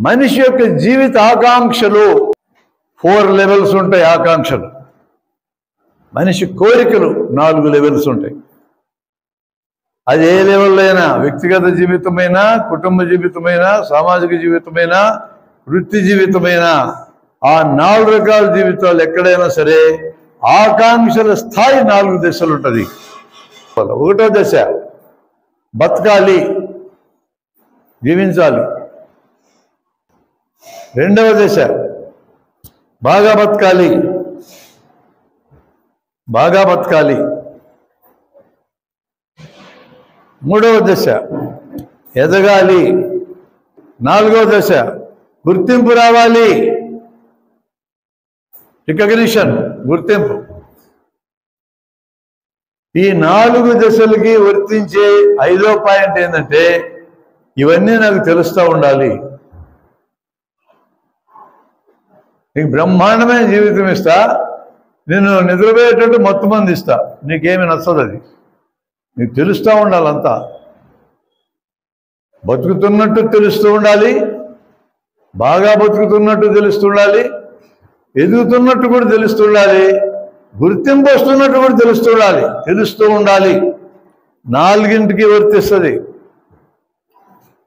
మనిషి యొక్క జీవిత ఆకాంక్షలు 4 లెవెల్స్ ఉంటాయి. ఆకాంక్షలు మనిషి కోరికలు 4 లెవెల్స్ ఉంటాయి. అది ఏ లెవెల్లో అయినా, వ్యక్తిగత జీవితమైనా, కుటుంబ జీవితమైనా, సామాజిక జీవితమైనా, వృత్తి జీవితమైనా, ఆ 4 రకాల జీవితాలు ఎక్కడైనా సరే ఆకాంక్షల స్థాయి 4 దశలు ఉంటుంది. 1వ దశ బతకాలి, జీవించాలి. 2వ దశ బాగా బతకాలి, బాగా బతకాలి. 3వ దశ ఎదగాలి. 4వ దశ గుర్తింపు రావాలి, రికగ్నిషన్, గుర్తింపు. ఈ 4 దశలకి వర్తించే 5వ పాయింట్ ఏంటంటే ఇవన్నీ నాకు తెలుస్తూ ఉండాలి. నీకు బ్రహ్మాండమైన జీవితం ఇస్తా, నేను నిద్రపోయేటట్టు మొత్తం మంది ఇస్తా, నీకేమి నచ్చదు. అది నీకు తెలుస్తూ ఉండాలంతా. బతుకుతున్నట్టు తెలుస్తూ ఉండాలి, బాగా బతుకుతున్నట్టు తెలుస్తుండాలి, ఎదుగుతున్నట్టు కూడా తెలుస్తుండాలి, గుర్తింపు వస్తున్నట్టు కూడా తెలుస్తూ ఉండాలి. 4ంటికి వర్తిస్తుంది.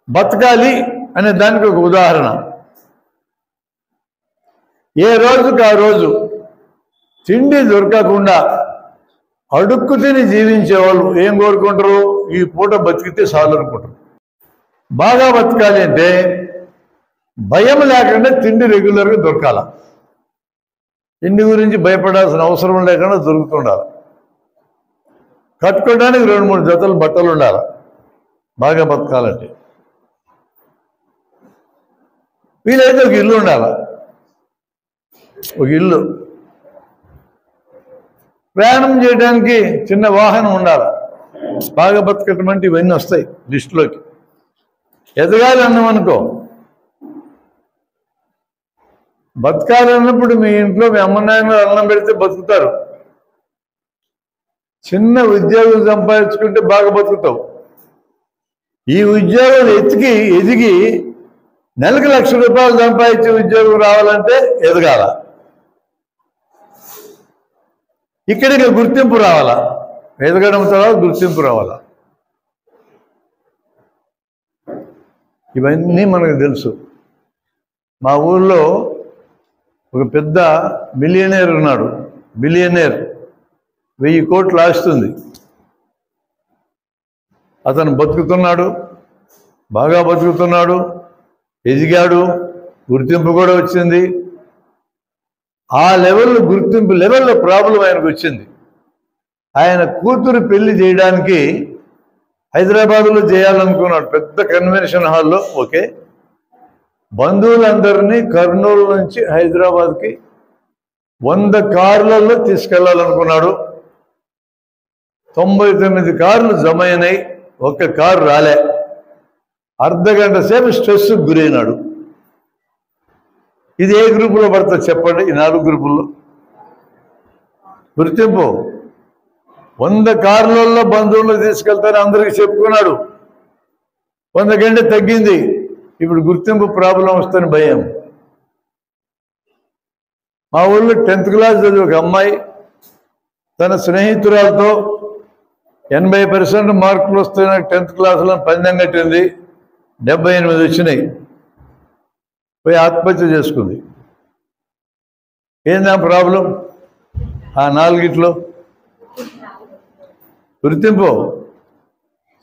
బతకాలి అనే దానికి ఒక ఉదాహరణ. ఏ రోజుకి ఆ రోజు తిండి దొరకకుండా అడుక్కు తిని జీవించే వాళ్ళు ఏం కోరుకుంటారు? ఈ పూట బతికితే చాలు అనుకుంటారు. బాగా బతకాలి అంటే భయం లేకుండా తిండి రెగ్యులర్గా దొరకాల. తిండి గురించి భయపడాల్సిన అవసరం లేకుండా దొరుకుతుండాలి. కట్టుకోవడానికి 2-3 జతలు బట్టలు ఉండాలి బాగా బతకాలంటే. వీలైతే ఒక ఇల్లు ఉండాలి, ఒక ఇల్లు. ప్రయాణం చేయడానికి చిన్న వాహనం ఉండాలి. బాగా బతకటం అంటే ఇవన్నీ వస్తాయి లిస్టులోకి. ఎదగాలి అన్నామనుకో, బతకాలి అన్నప్పుడు మీ ఇంట్లో మీ అమ్మ నాయన అన్నం పెడితే బతుకుతారు. చిన్న ఉద్యోగం సంపాదించుకుంటే బాగా బతుకుతావు. ఈ ఉద్యోగం ఎదిగి నెలకు ₹1,00,000 సంపాదించే ఉద్యోగం రావాలంటే ఎదగాల. ఇక్కడికి గుర్తింపు రావాలా, ఎదగడం తర్వాత గుర్తింపు రావాలా. ఇవన్నీ మనకు తెలుసు. మా ఊళ్ళో ఒక పెద్ద మిలియనేర్ ఉన్నాడు. బిలియనేర్, 1000 కోట్లు ఆస్తుంది. అతను బతుకుతున్నాడు, బాగా బతుకుతున్నాడు, ఎదిగాడు, గుర్తింపు కూడా వచ్చింది. ఆ లెవెల్లో గుర్తింపు లెవెల్లో ప్రాబ్లం ఆయనకు వచ్చింది. ఆయన కూతురు పెళ్లి చేయడానికి హైదరాబాద్లో చేయాలనుకున్నాడు, పెద్ద కన్వెన్షన్ హాల్లో. ఓకే, బంధువులందరినీ కర్నూలు నుంచి హైదరాబాద్కి 100 కార్లలో తీసుకెళ్లాలనుకున్నాడు. 99 కార్లు జమ అయినాయి, ఒక్క కారు రాలే. అర్ధగంట సేపు స్ట్రెస్కు గురైనాడు. ఇది ఏ గ్రూపులో పడుతుంది చెప్పండి? ఈ 4 గ్రూపుల్లో. గుర్తింపు 100 కార్లలో బంధువులు తీసుకెళ్తారని అందరికీ చెప్పుకున్నాడు. 100 గంటలు తగ్గింది. ఇప్పుడు గుర్తింపు ప్రాబ్లం వస్తుంది, భయం. మా ఊళ్ళో 10th క్లాస్ చదివి ఒక అమ్మాయి తన స్నేహితురాలతో 80% మార్కులు వస్తున్న 10th క్లాసులో పందెం కట్టింది. 78 వచ్చినాయి. పోయి ఆత్మహత్య చేసుకుంది. ఏందా ప్రాబ్లం? ఆ 4గిట్లో గుర్తింపు.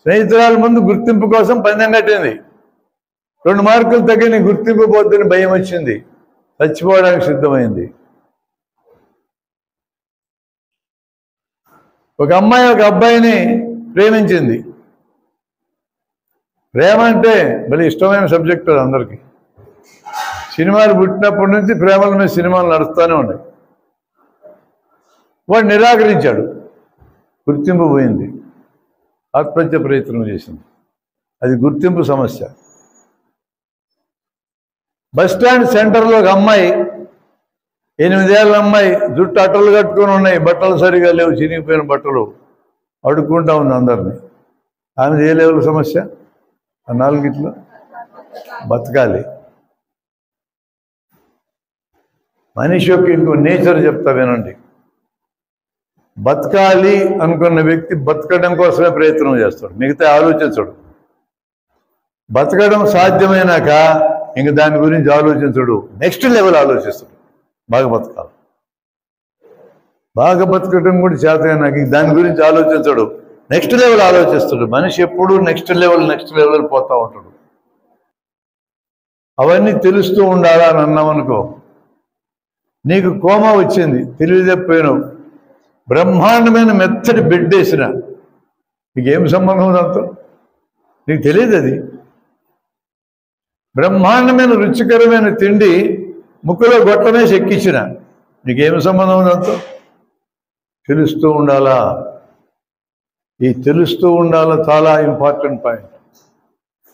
స్నేహితురాల ముందు గుర్తింపు కోసం పందెం కట్టింది. 2 మార్కులు తగ్గి నీ గుర్తింపు పోతుందని భయం వచ్చింది, చచ్చిపోవడానికి సిద్ధమైంది. ఒక అమ్మాయి ఒక అబ్బాయిని ప్రేమించింది. ప్రేమ అంటే భలే ఇష్టమైన సబ్జెక్ట్ అది అందరికీ. సినిమాలు పుట్టినప్పటి నుంచి ప్రేమల మీద సినిమాలు నడుస్తూనే ఉన్నాయి. వాడు నిరాకరించాడు, గుర్తింపు పోయింది, ఆత్మహత్య ప్రయత్నం చేసింది. అది గుర్తింపు సమస్య. బస్టాండ్ సెంటర్లో ఒక అమ్మాయి, 8 ఏళ్ళ అమ్మాయి, జుట్టు అట్టలు కట్టుకొని ఉన్నాయి, బట్టలు సరిగా లేవు, చినిగిపోయిన బట్టలు, అడుక్కుంటా ఉంది అందరినీ. ఆమెది ఏ లెవెల్ సమస్య? ఆ 4గిట్లో బతకాలి. మనిషి యొక్క ఇంకో నేచర్ చెప్తా వినండి. బతకాలి అనుకున్న వ్యక్తి బతకడం కోసమే ప్రయత్నం చేస్తాడు, మిగతా ఆలోచించడు. బతకడం సాధ్యమైనాక ఇంక దాని గురించి ఆలోచించడు, నెక్స్ట్ లెవెల్ ఆలోచిస్తాడు. బాగా బతకాలి, బాగా బతకడం కూడా చేతైనాక దాని గురించి ఆలోచించడు, నెక్స్ట్ లెవెల్ ఆలోచిస్తాడు. మనిషి ఎప్పుడూ నెక్స్ట్ లెవెల్ పోతూ ఉంటాడు. అవన్నీ తెలుస్తూ ఉండాలా అని అన్నామనుకో, నీకు కోమా వచ్చింది, తెలివితప్పిపోయినావు, బ్రహ్మాండమైన మెత్తటి బెడ్ వేసిన నీకేం సంబంధం దాంతో? నీకు తెలియదు. అది బ్రహ్మాండమైన రుచికరమైన తిండి ముక్కులో గొట్టమేసి ఎక్కించిన నీకేం సంబంధం దాంతో? తెలుస్తూ ఉండాలా. ఈ తెలుస్తూ ఉండాలా చాలా ఇంపార్టెంట్ పాయింట్.